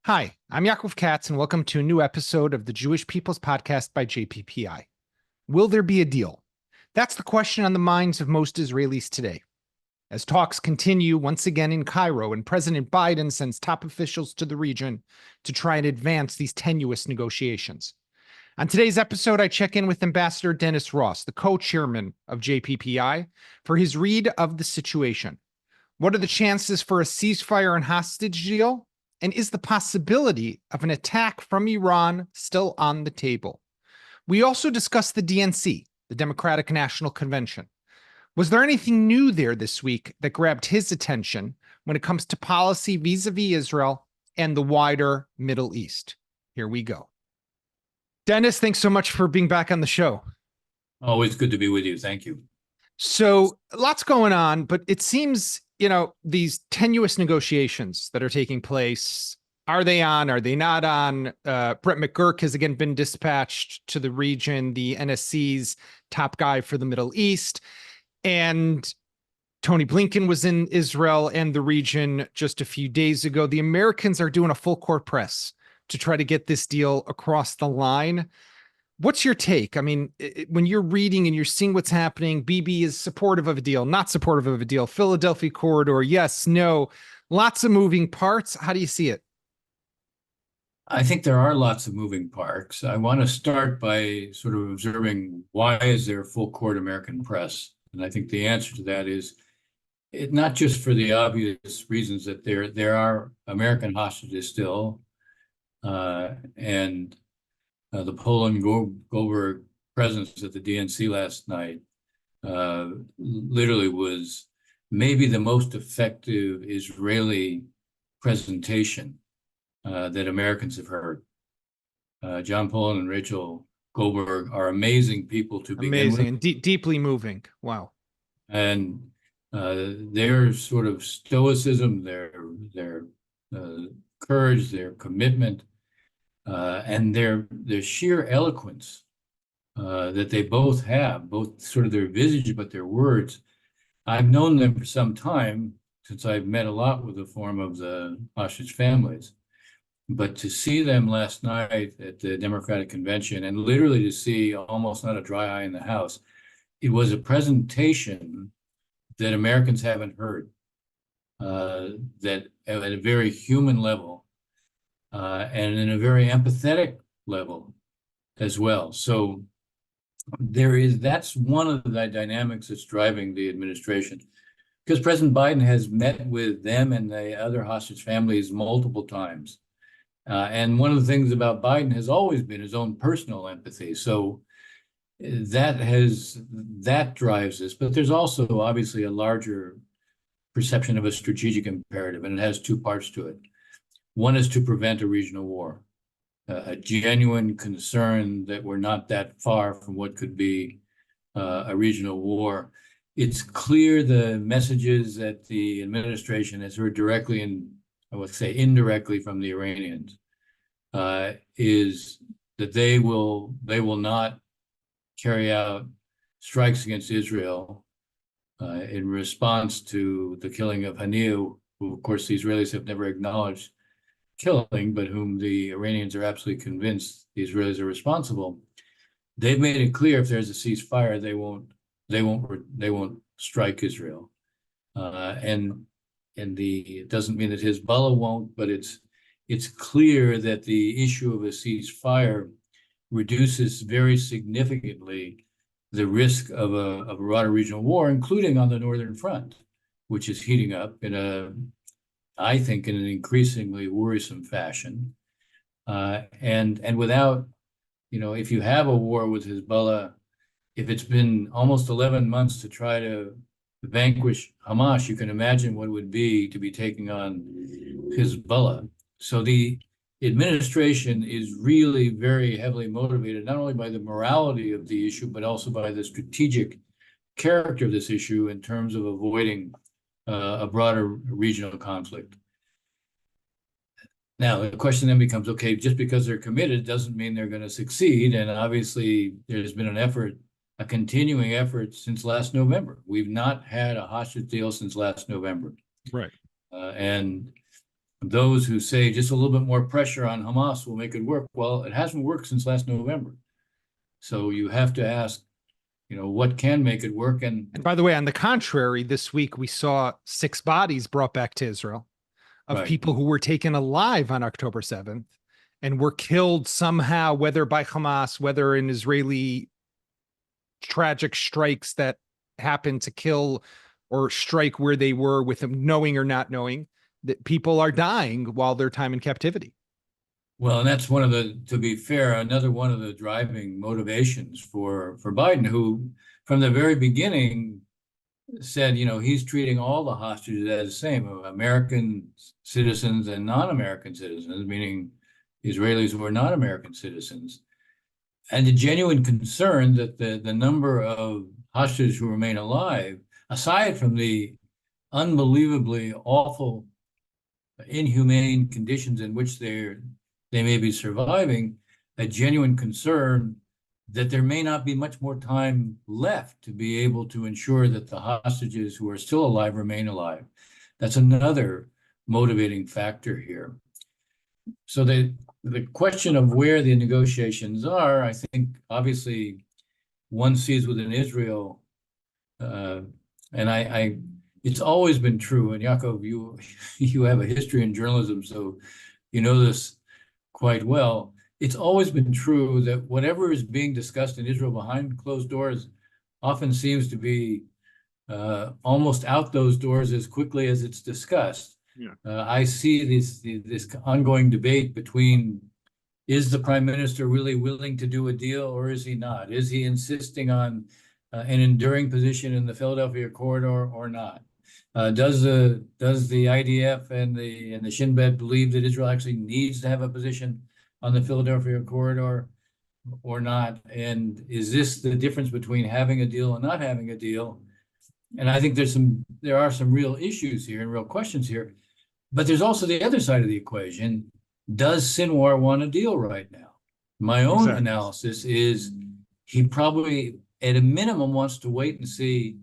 Hi, I'm Yaakov Katz, and welcome to a new episode of the Jewish People's Podcast by JPPI. Will there be a deal? That's the question on the minds of most Israelis today. As talks continue once again in Cairo, and President Biden sends top officials to the region to try and advance these tenuous negotiations. On today's episode, I check in with Ambassador Dennis Ross, the co-chairman of JPPI, for his read of the situation. What are the chances for a ceasefire and hostage deal? And is the possibility of an attack from Iran still on the table? We also discussed the DNC, the Democratic National Convention. Was there anything new there this week that grabbed his attention when it comes to policy vis-a-vis Israel and the wider Middle East? Here we go. Dennis, thanks so much for being back on the show. Always good to be with you. Thank you. So lots going on, but it seems, these tenuous negotiations that are taking place, are they on? Are they not on? Brett McGurk has again been dispatched to the region, the NSC's top guy for the Middle East. And Tony Blinken was in Israel and the region just a few days ago. The Americans are doing a full court press to try to get this deal across the line. What's your take? I mean, when you're reading and you're seeing what's happening, Bibi is supportive of a deal, not supportive of a deal, Philadelphia corridor, yes, no, lots of moving parts. How do you see it? I think there are lots of moving parts. I want to start by sort of observing, why is there full court American press? And I think the answer to that is not just for the obvious reasons that there are American hostages still, and the Poland Goldberg presence at the DNC last night literally was maybe the most effective Israeli presentation that Americans have heard. John Poland and Rachel Goldberg are amazing people to begin with. Amazing and deeply moving. Wow. And their sort of stoicism, their courage, their commitment, and their sheer eloquence that they both have, both sort of their visage, but their words. I've known them for some time, since I've met a lot with the Forum of the hostage families. But to see them last night at the Democratic Convention, and literally to see almost not a dry eye in the House, it was a presentation that Americans haven't heard, that at a very human level, and in a very empathetic level as well. So that's one of the dynamics that's driving the administration, because President Biden has met with them and the other hostage families multiple times. And one of the things about Biden has always been his own personal empathy. So that drives this, but there's also obviously a larger perception of a strategic imperative, and it has two parts to it. One is to prevent a regional war, a genuine concern that we're not that far from what could be a regional war. It's clear the messages that the administration has heard directly and I would say indirectly from the Iranians is that they will not carry out strikes against Israel in response to the killing of Haniyeh, who of course the Israelis have never acknowledged killing, but whom the Iranians are absolutely convinced the Israelis are responsible. They've made it clear if there's a ceasefire, they won't strike Israel, it doesn't mean that Hezbollah won't, but it's clear that the issue of a ceasefire reduces very significantly the risk of a broader regional war, including on the northern front, which is heating up I think in an increasingly worrisome fashion. And without, if you have a war with Hezbollah, if it's been almost 11 months to try to vanquish Hamas, you can imagine what it would be to be taking on Hezbollah. So the administration is really very heavily motivated, not only by the morality of the issue, but also by the strategic character of this issue in terms of avoiding a broader regional conflict. Now, the question then becomes, okay, just because they're committed doesn't mean they're going to succeed. And obviously, there's been a continuing effort since last November. We've not had a hostage deal since last November. Right. And those who say just a little bit more pressure on Hamas will make it work. Well, it hasn't worked since last November. So you have to ask, what can make it work? And by the way, on the contrary, this week we saw 6 bodies brought back to Israel of right. people who were taken alive on October 7th and were killed somehow, whether by Hamas, whether in Israeli tragic strikes that happened to kill or strike where they were with them knowing or not knowing, that people are dying while their time in captivity. Well, and that's to be fair, another one of the driving motivations for Biden, who from the very beginning said, he's treating all the hostages as the same, American citizens and non-American citizens, meaning Israelis who are not American citizens. And the genuine concern that the number of hostages who remain alive, aside from the unbelievably awful, inhumane conditions in which they may be surviving, a genuine concern that there may not be much more time left to be able to ensure that the hostages who are still alive remain alive. That's another motivating factor here. So the question of where the negotiations are, I think, obviously, one sees within Israel, and it's always been true. And Yaakov, you have a history in journalism, so you know this quite well. It's always been true that whatever is being discussed in Israel behind closed doors often seems to be almost out those doors as quickly as it's discussed. Yeah. I see this ongoing debate between, is the prime minister really willing to do a deal or is he not? Is he insisting on an enduring position in the Philadelphia corridor or not? Does the IDF and the Shin Bet believe that Israel actually needs to have a position on the Philadelphia corridor or not? And is this the difference between having a deal and not having a deal? And I think there are some real issues here and real questions here. But there's also the other side of the equation. Does Sinwar want a deal right now? My own analysis is he probably, at a minimum, wants to wait and see,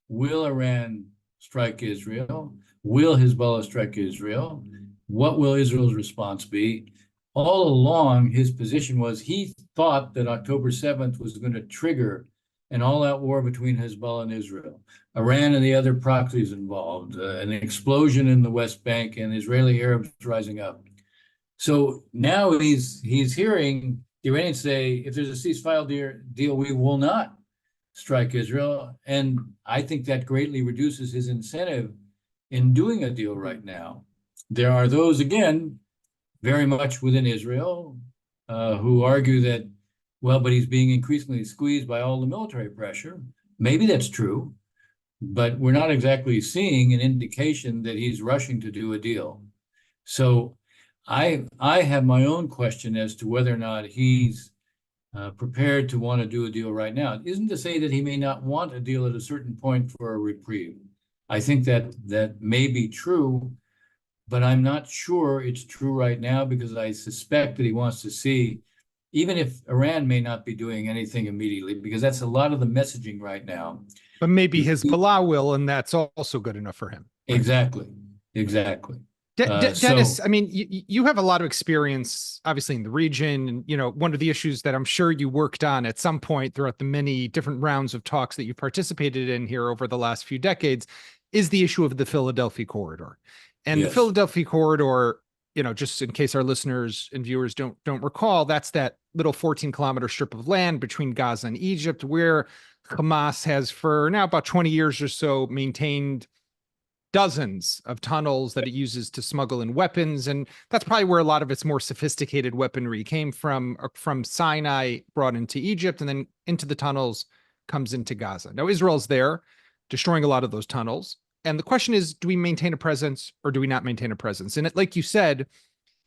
will Iran strike Israel? Will Hezbollah strike Israel? What will Israel's response be? All along, his position was he thought that October 7th was going to trigger an all-out war between Hezbollah and Israel, Iran and the other proxies involved, an explosion in the West Bank, and Israeli Arabs rising up. So now he's hearing the Iranians say, if there's a ceasefire deal, we will not strike Israel. And I think that greatly reduces his incentive in doing a deal right now. There are those, again, very much within Israel, who argue that, well, but he's being increasingly squeezed by all the military pressure. Maybe that's true, but we're not exactly seeing an indication that he's rushing to do a deal. So I have my own question as to whether or not he's prepared to want to do a deal right now. It isn't to say that he may not want a deal at a certain point for a reprieve. I think that may be true, but I'm not sure it's true right now because I suspect that he wants to see, even if Iran may not be doing anything immediately, because that's a lot of the messaging right now. But maybe Hezbollah will, and that's also good enough for him. Right? Exactly. Dennis, I mean, you have a lot of experience, obviously, in the region. And, one of the issues that I'm sure you worked on at some point throughout the many different rounds of talks that you've participated in here over the last few decades is the issue of the Philadelphia corridor. And the Philadelphia corridor, just in case our listeners and viewers don't recall, that's that little 14-kilometer strip of land between Gaza and Egypt, where Hamas has for now about 20 years or so maintained dozens of tunnels that it uses to smuggle in weapons. And that's probably where a lot of its more sophisticated weaponry came from Sinai, brought into Egypt, and then into the tunnels, comes into Gaza. Now, Israel's there, destroying a lot of those tunnels. And the question is, do we maintain a presence or do we not maintain a presence? And like you said,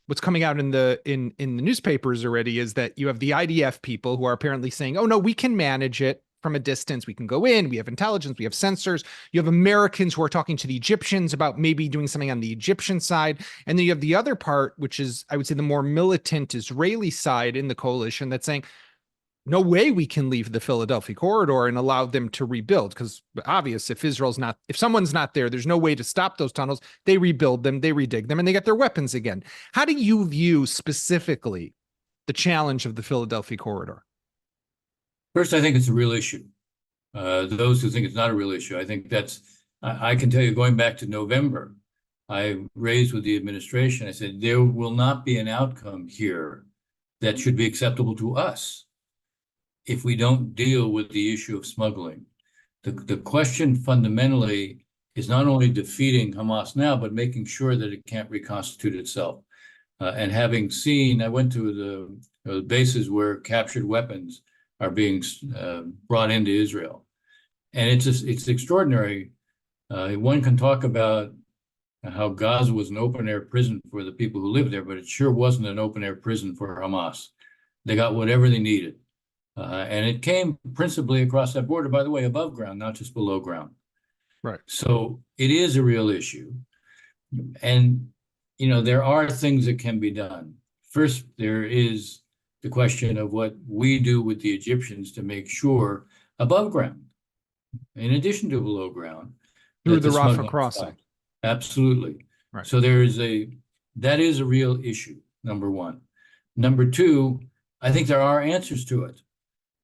what's coming out in the newspapers already is that you have the IDF people who are apparently saying, oh, no, we can manage it from a distance. We can go in, we have intelligence, we have sensors. You have Americans who are talking to the Egyptians about maybe doing something on the Egyptian side. And then you have the other part, which is, I would say, the more militant Israeli side in the coalition that's saying, no way we can leave the Philadelphia corridor and allow them to rebuild, because obvious, if someone's not there, there's no way to stop those tunnels. They rebuild them, they redig them, and they get their weapons again. How do you view specifically the challenge of the Philadelphia corridor? First, I think it's a real issue. Those who think it's not a real issue, I think I can tell you, going back to November, I raised with the administration, I said, there will not be an outcome here that should be acceptable to us if we don't deal with the issue of smuggling. The question fundamentally is not only defeating Hamas now, but making sure that it can't reconstitute itself. And having seen, I went to the bases where captured weapons are being brought into Israel. And it's extraordinary. One can talk about how Gaza was an open-air prison for the people who lived there, but it sure wasn't an open-air prison for Hamas. They got whatever they needed. And it came principally across that border, by the way, above ground, not just below ground. Right. So it is a real issue. And, there are things that can be done. First, there is the question of what we do with the Egyptians to make sure above ground, in addition to below ground, through the Rafah smuggling crossing. stops. Absolutely. Right. So that is a real issue, number one. Number two, I think there are answers to it.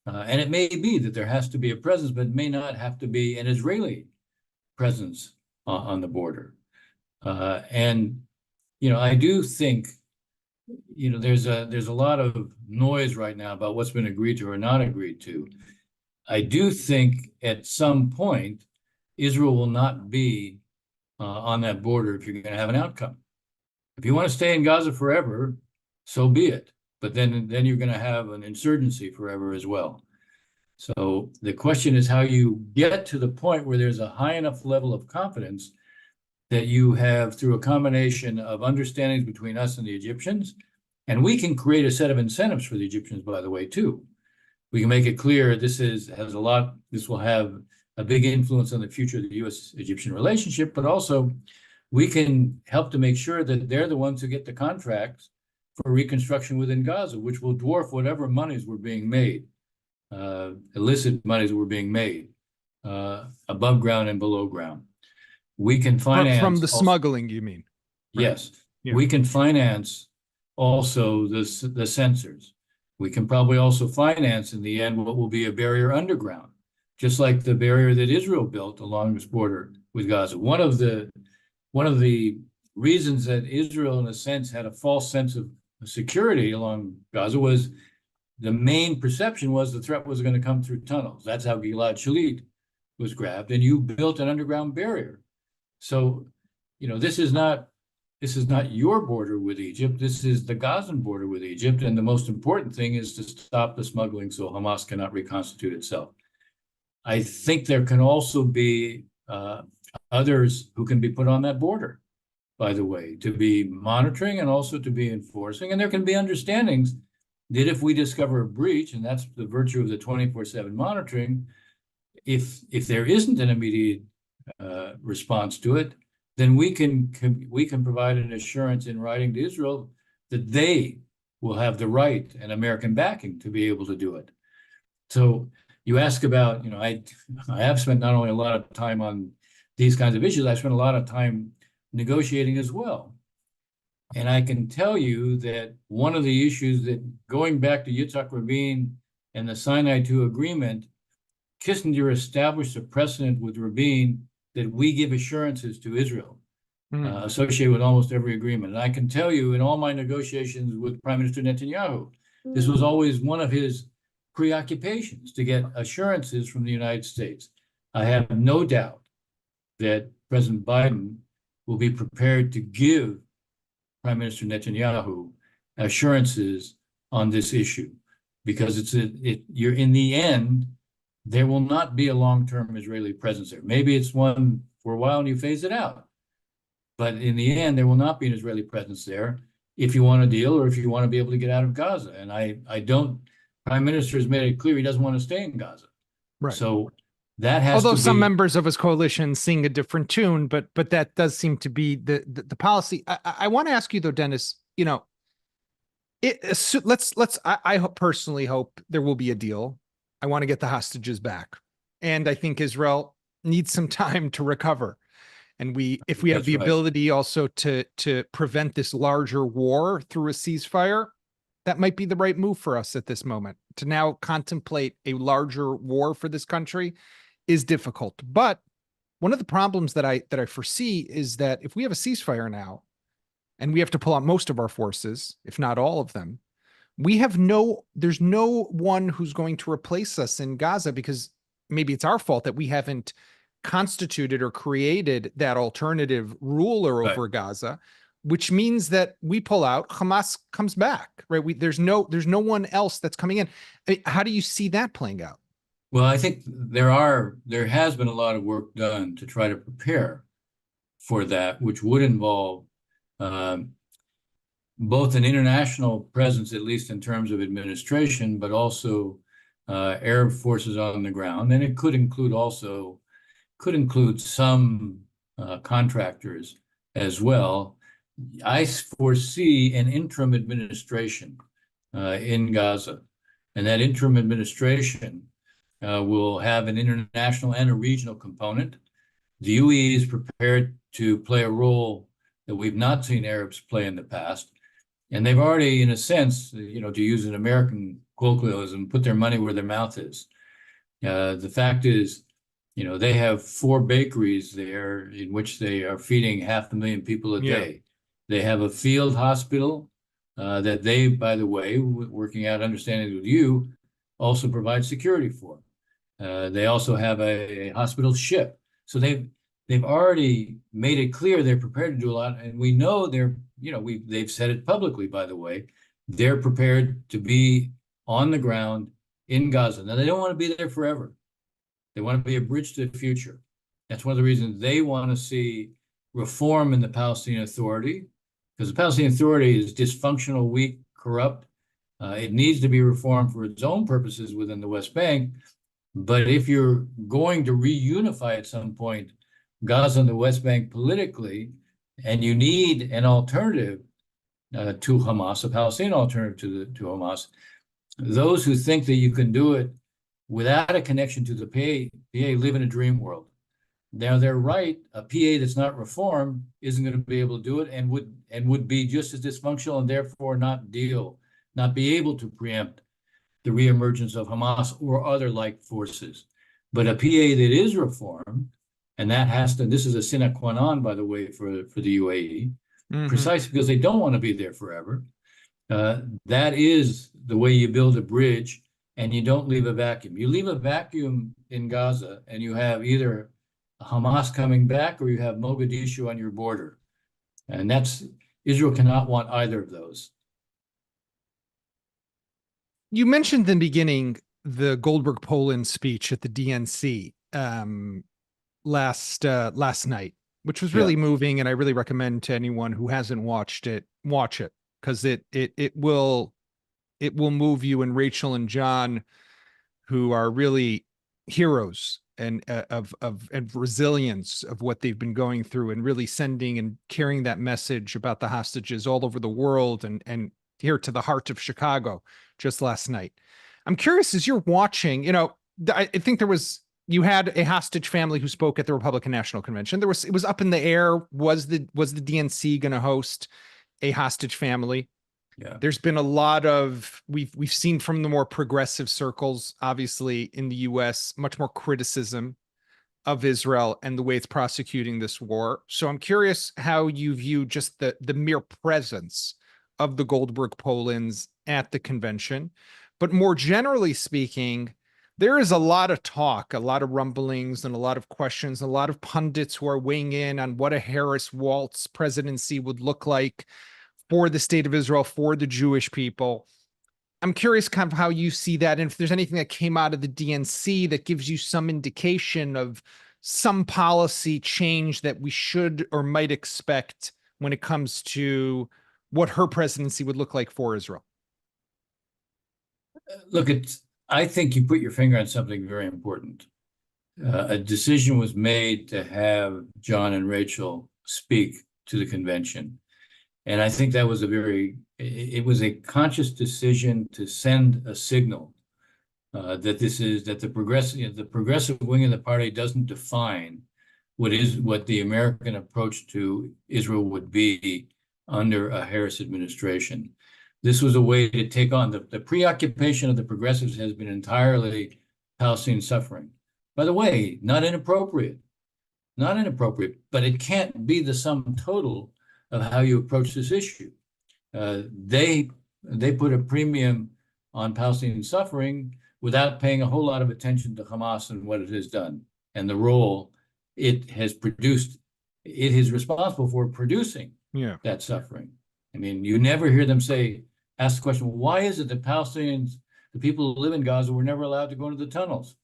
And it may be that there has to be a presence, but it may not have to be an Israeli presence on the border. And I do think, there's a lot of noise right now about what's been agreed to or not agreed to. I do think at some point, Israel will not be on that border if you're going to have an outcome. If you want to stay in Gaza forever, so be it. But then you're going to have an insurgency forever as well. So the question is how you get to the point where there's a high enough level of confidence that you have, through a combination of understandings between us and the Egyptians, and we can create a set of incentives for the Egyptians, by the way, too. We can make it clear this will have a big influence on the future of the U.S.-Egyptian relationship, but also we can help to make sure that they're the ones who get the contracts for reconstruction within Gaza, which will dwarf whatever monies were being made, illicit monies were being made, above ground and below ground. We can finance from the smuggling, you mean? Yes. Yeah. We can finance also the sensors. We can probably also finance in the end what will be a barrier underground, just like the barrier that Israel built along this border with Gaza. One of the reasons that Israel, in a sense, had a false sense of security along Gaza was the main perception was the threat was going to come through tunnels. That's how Gilad Shalit was grabbed, and you built an underground barrier. So, this is not your border with Egypt. This is the Gazan border with Egypt, and the most important thing is to stop the smuggling so Hamas cannot reconstitute itself. I think there can also be others who can be put on that border, by the way, to be monitoring and also to be enforcing. And there can be understandings that if we discover a breach, and that's the virtue of the 24/7 monitoring, if there isn't an immediate response to it, then we can provide an assurance in writing to Israel that they will have the right and American backing to be able to do it. So you ask about, I have spent not only a lot of time on these kinds of issues, I spent a lot of time negotiating as well. And I can tell you that one of the issues that, going back to Yitzhak Rabin and the Sinai II agreement, Kissinger established a precedent with Rabin that we give assurances to Israel associated with almost every agreement. And I can tell you, in all my negotiations with Prime Minister Netanyahu, this was always one of his preoccupations, to get assurances from the United States. I have no doubt that President Biden will be prepared to give Prime Minister Netanyahu assurances on this issue, because you're in the end, there will not be a long-term Israeli presence there. Maybe it's one for a while and you phase it out. But in the end, there will not be an Israeli presence there if you want a deal or if you want to be able to get out of Gaza. And Prime Minister has made it clear he doesn't want to stay in Gaza. Right. So that has Although to some be, members of his coalition sing a different tune, but that does seem to be the policy. I want to ask you though, Dennis, I personally hope there will be a deal. I want to get the hostages back. And I think Israel needs some time to recover. And if we have That's the right. ability also to prevent this larger war through a ceasefire, that might be the right move for us at this moment. To now contemplate a larger war for this country is difficult. But one of the problems that I foresee is that if we have a ceasefire now and we have to pull out most of our forces, if not all of them, there's no one who's going to replace us in Gaza, because maybe it's our fault that we haven't constituted or created that alternative ruler Right. over Gaza, which means that we pull out, Hamas comes back, right? There's no one else that's coming in. How do you see that playing out? Well, I think there has been a lot of work done to try to prepare for that, which would involve um, both an international presence, at least in terms of administration, but also Arab forces on the ground. And it could include some contractors as well. I foresee an interim administration in Gaza, and that interim administration will have an international and a regional component. The UAE is prepared to play a role that we've not seen Arabs play in the past. And they've already, in a sense, to use an American colloquialism, put their money where their mouth is. The fact is, they have 4 bakeries there in which they are feeding 500,000 people a Yeah. day. They have a field hospital that they, by the way, working out understanding with you, also provide security for. They also have a hospital ship. So they've already made it clear they're prepared to do a lot, and we know they've said it publicly, by the way, they're prepared to be on the ground in Gaza. Now, they don't want to be there forever. They want to be a bridge to the future. That's one of the reasons they want to see reform in the Palestinian Authority, because the Palestinian Authority is dysfunctional, weak, corrupt. It needs to be reformed for its own purposes within the West Bank. But if you're going to reunify at some point Gaza and the West Bank politically, and you need an alternative to Hamas, a Palestinian alternative to Hamas, those who think that you can do it without a connection to the PA live in a dream world. Now they're right. A PA that's not reformed isn't going to be able to do it, and would be just as dysfunctional, and therefore not be able to preempt the reemergence of Hamas or other like forces. But a PA that is reformed, and this is a sine qua non, by the way, for the UAE, precisely because they don't want to be there forever. That is the way you build a bridge, and you don't leave a vacuum. You leave a vacuum in Gaza, and you have either Hamas coming back or you have Mogadishu on your border. And Israel cannot want either of those. You mentioned in the beginning the Goldberg Poland speech at the DNC last night, which was really moving, and I really recommend to anyone who hasn't watched it, watch it, because it will move you. And Rachel and John, who are really heroes and of resilience of what they've been going through, and really sending and carrying that message about the hostages all over the world, and here to the heart of Chicago just last night. I'm curious, as you're watching, I think you had a hostage family who spoke at the Republican National Convention. It was up in the air. Was the DNC going to host a hostage family? Yeah. There's been a lot of, we've seen from the more progressive circles, obviously in the US, much more criticism of Israel and the way it's prosecuting this war. So I'm curious how you view just the mere presence of the Goldberg Polands at the convention. But more generally speaking, there is a lot of talk, a lot of rumblings, and a lot of questions, a lot of pundits who are weighing in on what a Harris-Waltz presidency would look like for the state of Israel, for the Jewish people. I'm curious kind of how you see that, and if there's anything that came out of the DNC that gives you some indication of some policy change that we should or might expect when it comes to what her presidency would look like for Israel. Look, I think you put your finger on something very important. A decision was made to have John and Rachel speak to the convention. And I think that was it was a conscious decision to send a signal that the progressive wing of the party doesn't define what the American approach to Israel would be under a Harris administration. This was a way to take on the preoccupation of the progressives has been entirely Palestinian suffering. By the way, not inappropriate, but it can't be the sum total of how you approach this issue. They put a premium on Palestinian suffering without paying a whole lot of attention to Hamas and what it has done and the role it has produced. It is responsible for producing that suffering. I mean, you never hear them ask the question, why is it that Palestinians, the people who live in Gaza, were never allowed to go into the tunnels?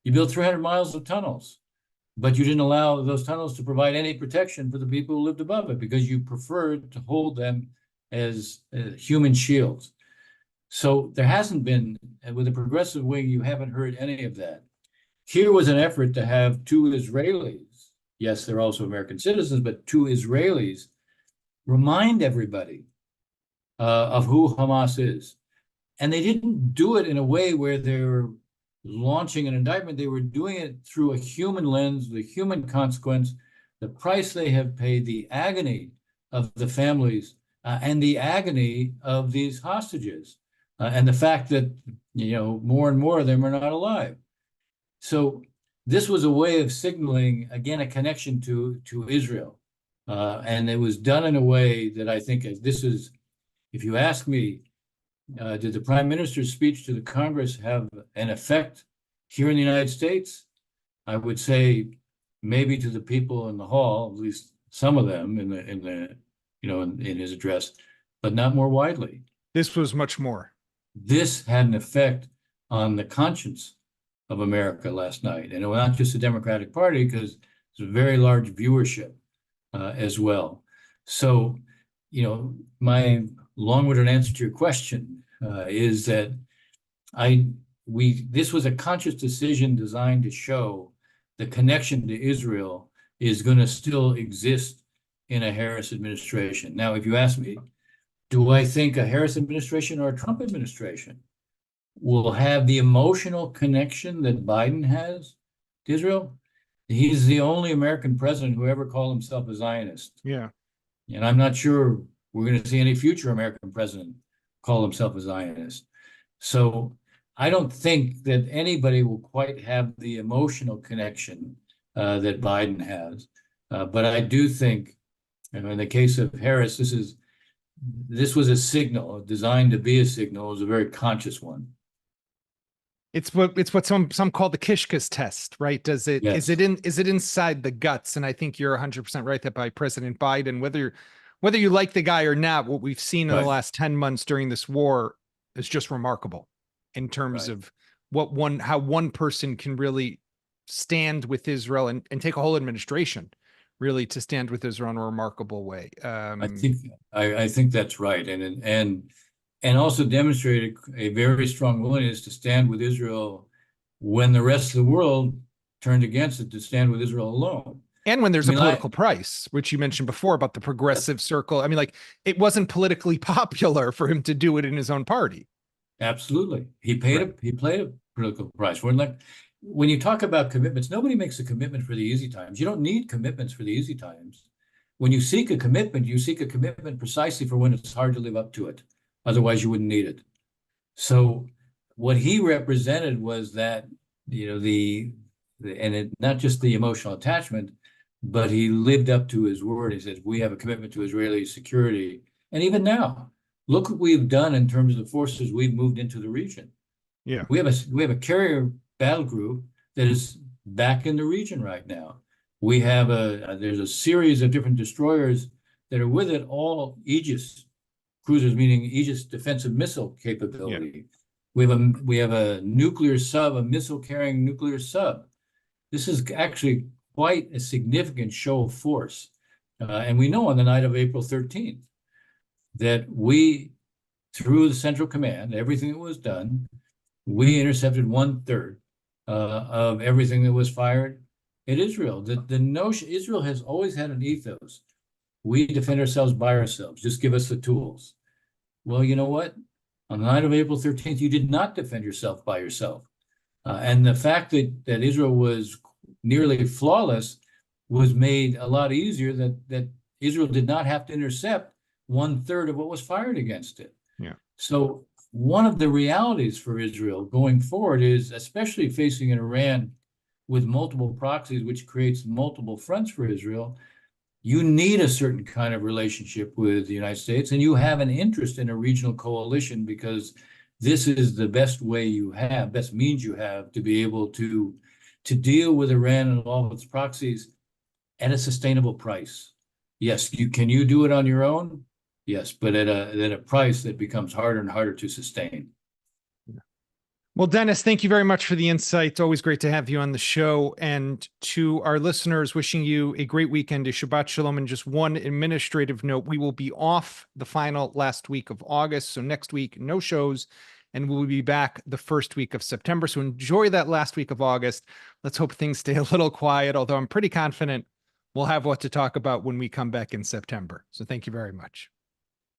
You built 300 miles of tunnels, but you didn't allow those tunnels to provide any protection for the people who lived above it because you preferred to hold them as human shields. So there hasn't been, with the progressive wing, you haven't heard any of that. Here was an effort to have two Israelis, yes, they're also American citizens, but two Israelis remind everybody of who Hamas is. And they didn't do it in a way where they're launching an indictment. They were doing it through a human lens, the human consequence, the price they have paid, the agony of the families, and the agony of these hostages, and the fact that, more and more of them are not alive. So this was a way of signaling, again, a connection to Israel. And it was done in a way that I think if you ask me, did the Prime Minister's speech to the Congress have an effect here in the United States? I would say maybe to the people in the hall, at least some of them in his address, but not more widely. This was much more. This had an effect on the conscience of America last night, and it was not just the Democratic Party, because it's a very large viewership as well. So, my long-winded answer to your question is that this was a conscious decision designed to show the connection to Israel is going to still exist in a Harris administration. Now, if you ask me, do I think a Harris administration or a Trump administration will have the emotional connection that Biden has to Israel? He's the only American president who ever called himself a Zionist. Yeah. And I'm not sure we're going to see any future American president call himself a Zionist. So I don't think that anybody will quite have the emotional connection that Biden has. But I do think, in the case of Harris, this was a signal designed to be a signal. It was a very conscious one. It's what some call the Kishka's test, right? Is it inside the guts? And I think you're 100% right that by President Biden, whether you like the guy or not, what we've seen in the last 10 months during this war is just remarkable in terms of how one person can really stand with Israel and take a whole administration really to stand with Israel in a remarkable way. I think that's right. And also demonstrated a very strong willingness to stand with Israel when the rest of the world turned against it, to stand with Israel alone. And when there's a political price, which you mentioned before about the progressive circle. I mean, it wasn't politically popular for him to do it in his own party. Absolutely. He played a political price. When you talk about commitments, nobody makes a commitment for the easy times. You don't need commitments for the easy times. When you seek a commitment precisely for when it's hard to live up to it. Otherwise, you wouldn't need it. So what he represented was that, not just the emotional attachment, but he lived up to his word. He said, we have a commitment to Israeli security. And even now, look what we've done in terms of the forces we've moved into the region. Yeah. We have a carrier battle group that is back in the region right now. We have there's a series of different destroyers that are with it, all Aegis cruisers, meaning Aegis defensive missile capability. Yeah. We have a nuclear sub, a missile carrying nuclear sub. This is actually quite a significant show of force. And we know on the night of April 13th that through the Central Command, everything that was done, we intercepted 1/3 of everything that was fired at Israel. The notion, Israel has always had an ethos We defend ourselves by ourselves. Just give us the tools. Well, you know what? On the night of April 13th, you did not defend yourself by yourself. And the fact that Israel was nearly flawless was made a lot easier that Israel did not have to intercept 1/3 of what was fired against it. Yeah. So one of the realities for Israel going forward is, especially facing an Iran with multiple proxies, which creates multiple fronts for Israel, you need a certain kind of relationship with the United States, and you have an interest in a regional coalition because this is the best way you have, best means you have to be able to deal with Iran and all of its proxies at a sustainable price. Yes, can you do it on your own? Yes, but at a price that becomes harder and harder to sustain. Well, Dennis, thank you very much for the insights. Always great to have you on the show. And to our listeners, wishing you a great weekend, a Shabbat Shalom. And just one administrative note, we will be off the final last week of August. So next week, no shows, and we'll be back the first week of September. So enjoy that last week of August. Let's hope things stay a little quiet, although I'm pretty confident we'll have what to talk about when we come back in September. So thank you very much.